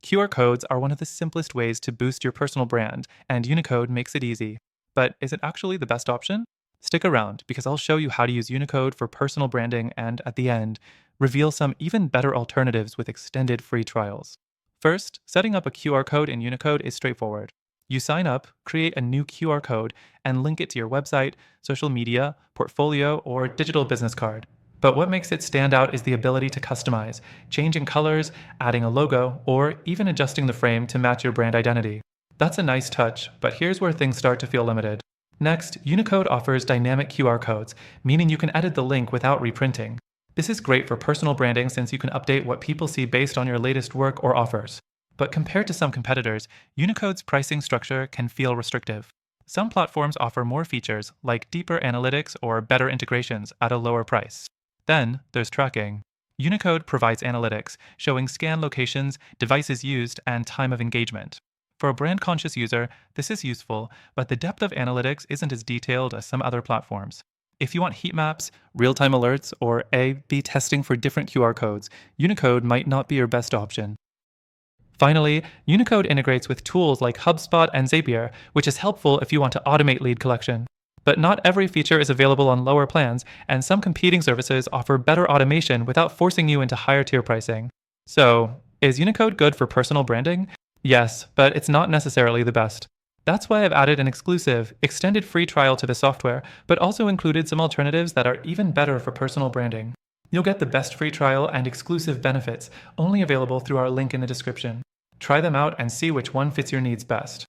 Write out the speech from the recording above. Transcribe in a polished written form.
QR codes are one of the simplest ways to boost your personal brand, and Unicode makes it easy. But is it actually the best option? Stick around because I'll show you how to use Unicode for personal branding and, at the end, reveal some even better alternatives with extended free trials. First, setting up a QR code in Unicode is straightforward. You sign up, create a new QR code, and link it to your website, social media, portfolio, or digital business card. But what makes it stand out is the ability to customize, changing colors, adding a logo, or even adjusting the frame to match your brand identity. That's a nice touch, but here's where things start to feel limited. Next, Unicode offers dynamic QR codes, meaning you can edit the link without reprinting. This is great for personal branding since you can update what people see based on your latest work or offers. But compared to some competitors, Unicode's pricing structure can feel restrictive. Some platforms offer more features, like deeper analytics or better integrations, at a lower price. Then, there's tracking. Unicode provides analytics, showing scan locations, devices used, and time of engagement. For a brand-conscious user, this is useful, but the depth of analytics isn't as detailed as some other platforms. If you want heat maps, real-time alerts, or A/B testing for different QR codes, Unicode might not be your best option. Finally, Unicode integrates with tools like HubSpot and Zapier, which is helpful if you want to automate lead collection. But not every feature is available on lower plans, and some competing services offer better automation without forcing you into higher tier pricing. So, is Unicode good for personal branding? Yes, but it's not necessarily the best. That's why I've added an exclusive, extended free trial to the software, but also included some alternatives that are even better for personal branding. You'll get the best free trial and exclusive benefits, only available through our link in the description. Try them out and see which one fits your needs best.